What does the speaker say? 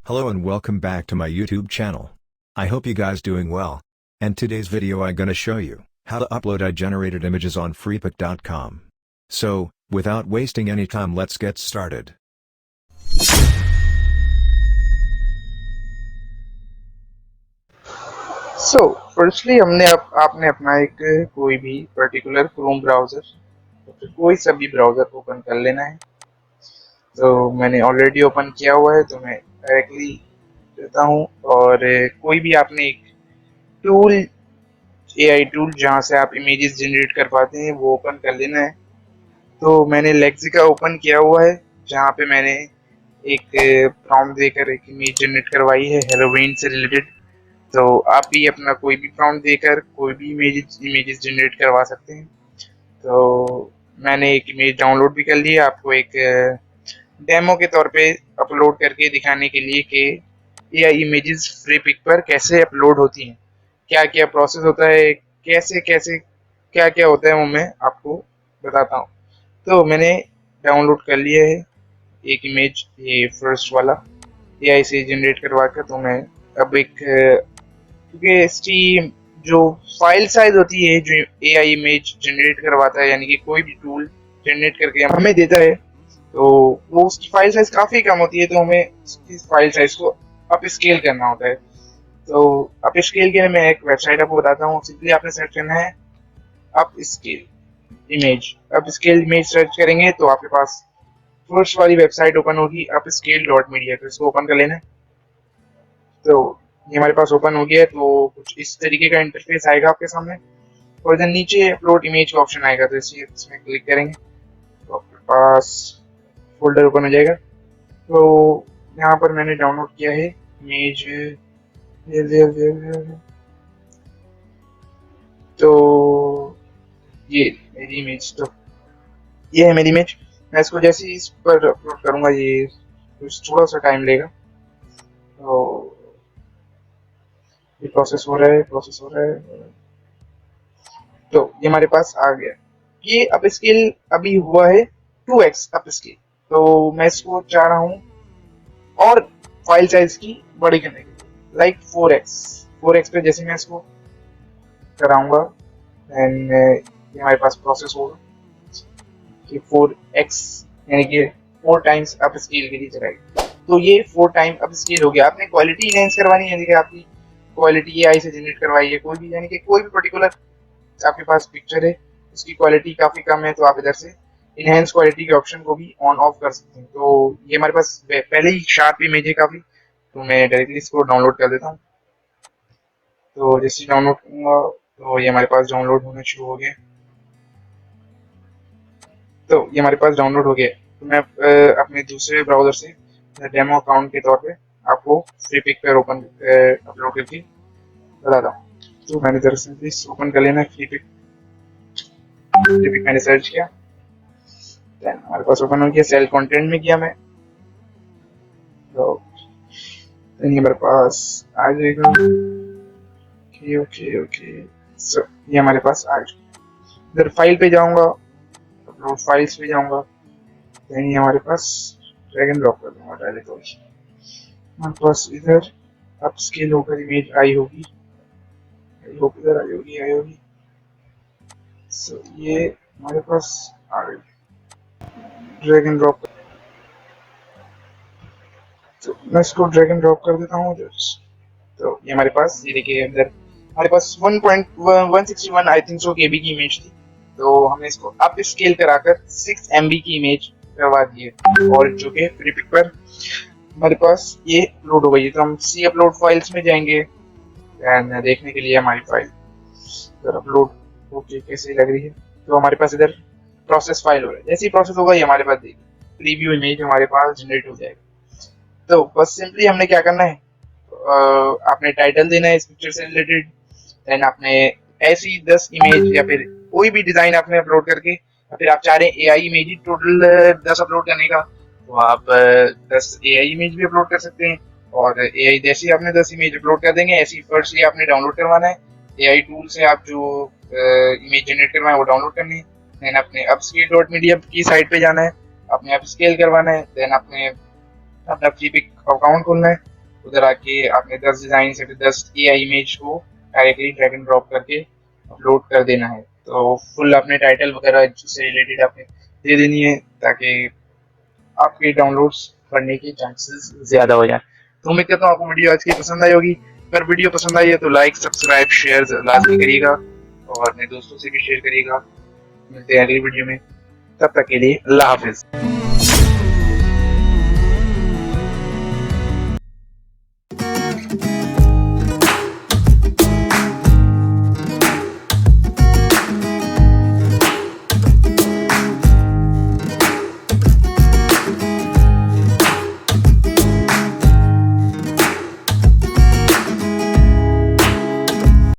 Hello and welcome back to my YouTube channel. I hope you guys doing well. And today's video I gonna show you how to upload AI generated images on Freepik.com. So, without wasting any time, let's get started. Firstly आपने अपना एक कोई भी particular Chrome browser तो फिर कोई सा भी ब्राउजर ओपन कर लेना है। तो मैंने ऑलरेडी ओपन किया हुआ है, तो मैं डायरेक्टली देता हूँ। और कोई भी आपने एक टूल, एआई टूल जहाँ से आप इमेजेस जनरेट कर पाते हैं, वो ओपन कर लेना है। तो मैंने लेक्सिका ओपन किया हुआ है, जहाँ पे मैंने एक प्रॉम्प्ट देकर एक इमेज जनरेट करवाई है हेलोवीन से रिलेटेड। तो आप भी अपना कोई भी प्रॉम्प्ट देकर कोई भी इमेजेस जनरेट करवा सकते हैं। तो मैंने एक इमेज डाउनलोड भी कर ली है, आपको एक डेमो के तौर पे अपलोड करके दिखाने के लिए कि एआई इमेजेस फ्रीपिक पर कैसे अपलोड होती हैं, क्या क्या प्रोसेस होता है, कैसे कैसे क्या क्या होता है, वो मैं आपको बताता हूँ। तो मैंने डाउनलोड कर लिया है एक इमेज, ये फर्स्ट वाला एआई से जनरेट करवा कर। तो मैं अब एक, क्योंकि इसकी जो फाइल साइज होती है, जो एआई इमेज जनरेट करवाता है, यानी कि कोई भी टूल जनरेट करके हमें देता है, तो वो उसकी फाइल साइज काफी कम होती है। तो हमें उसकी फाइल साइज को अप स्केल करना होता है। तो अप स्केल के लिए मैं एक वेबसाइट आपको बताता हूँ। सिंपली आपने सर्च करना है up scale image. Up scale image search करेंगे तो आपके पास फर्स्ट वाली वेबसाइट ओपन होगी, upscale.media। तो इसको ओपन कर लेना है। तो ये हमारे पास ओपन हो गया है। तो कुछ इस तरीके का इंटरफेस आएगा आपके सामने, और इधर नीचे अपलोड इमेज का ऑप्शन आएगा। तो इसमें क्लिक करेंगे तो आपके पास फोल्डर ओपन हो जाएगा। तो यहाँ पर मैंने डाउनलोड किया है इमेज, तो ये मेरी इमेज, तो ये है मेरी इमेज। मैं इसको जैसे ही इस पर अपलोड करूँगा, ये कुछ थोड़ा सा टाइम लेगा। तो ये प्रोसेस हो रहा है। तो ये हमारे पास आ गया। ये अप स्केल अभी हुआ है 2x अप स्केल। तो मैं इसको चाह रहा हूँ और फाइल साइज की बड़ी करने की, लाइक 4x पे जैसे मैं इसको कराऊंगा, एंड ये हमारे पास प्रोसेस होगा कि 4x यानी कि 4 टाइम्स अप स्केल के लिए चलाएगी। तो ये 4 टाइम अप स्केल हो गया। आपने क्वालिटी इनहेंस करवानी है, यानी कि आपकी क्वालिटी एआई से जनरेट करवाई है कोई भी, यानी कि कोई भी पर्टिकुलर आपके पास पिक्चर है, उसकी क्वालिटी काफी कम है, तो आप इधर से इनहेंस क्वालिटी के ऑप्शन को भी ऑन ऑफ कर सकते हैं। तो ये हमारे पास पहले ही शार्प इमेज है काफी, तो मैं डायरेक्टली इसको डाउनलोड कर देता हूँ। तो जैसे डाउनलोड करूंगा तो ये हमारे पास डाउनलोड होना शुरू हो गया। तो ये हमारे पास डाउनलोड हो गया। तो मैं अपने दूसरे ब्राउजर से डेमो अकाउंट के तौर पे आपको फ्रीपिक पर ओपन अपलोड करके बताता हूँ। तो मैंने दरअसल ओपन कर लेना है फ्रीपिक मैंने सर्च किया, देन हमारे पास ओपन हो गया। सेल कंटेंट में किया मैं, तो देन ये मेरे पास आ जाएगा। ओके ओके ओके, सो ये हमारे पास आ गया। इधर फाइल पे जाऊंगा, अपलोड फाइल्स पे जाऊंगा, देन ये हमारे पास ड्रैग एंड ड्रॉप कर दूंगा डायरेक्ट। हमारे पास इधर अप स्केल होकर इमेज आई होगी, आई होप इधर आई होगी। सो ये हमारे पास आ गई, ड्रैग एंड ड्रॉप। तो मैं इसको ड्रैग एंड ड्रॉप कर देता हूँ। तो ये हमारे पास, ये देखिए अंदर हमारे पास 1.161 आई थिंक सो केबी की इमेज थी। तो हमने इसको अप स्केल कराकर 6 MB की इमेज करवा दी है, और जो कि फ्रीपिक पर हमारे पास ये अपलोड हो गई है। तो हम सी अपलोड फाइल्स में जाएंगे एंड देखने के लिए हमारी फाइल इधर अपलोड होके कैसे लग रही है। तो हमारे पास इधर प्रोसेस फाइल हो रहा है। जैसे ही प्रोसेस होगा, ये हमारे पास देखिए प्रीव्यू इमेज हमारे पास जनरेट हो जाएगा। तो बस सिंपली हमने क्या करना है, आपने टाइटल देना है इस पिक्चर से रिलेटेड, देन आपने ऐसी 10 इमेज या फिर कोई भी डिजाइन आपने अपलोड करके, या फिर आप चाह रहे हैं एआई इमेज टोटल 10 अपलोड करने का, तो आप 10 एआई इमेज भी अपलोड कर सकते हैं। और एआई जैसे ही आपने 10 इमेज अपलोड कर देंगे, ऐसी फर्स्ट आपने डाउनलोड करवाना है एआई टूल से। आप जो इमेज जनरेट करवाएं वो डाउनलोड करनी है, देन अपने upscale.media की साइट पे जाना है, अपने अपस्केल करवाना है, देन अपने अपना फ्रीपिक अकाउंट खोलना है, उधर आके आपने 10 डिजाइन से 10 एआई इमेज को डायरेक्टली ड्रैग एंड ड्रॉप करके अपलोड कर देना है। तो फुल अपने टाइटल वगैरह से रिलेटेड आपने दे देनी है ताकि आपके डाउनलोड्स बढ़ने के चांसेस ज्यादा हो जाए। तो उम्मीद करता हूँ आपको वीडियो आज की पसंद आई होगी। अगर वीडियो पसंद आई है तो लाइक सब्सक्राइब शेयर लाजमी करिएगा और अपने दोस्तों से भी शेयर करिएगा। मिलते हैं अगली वीडियो में, तब तक के लिए अल्लाह हाफिज।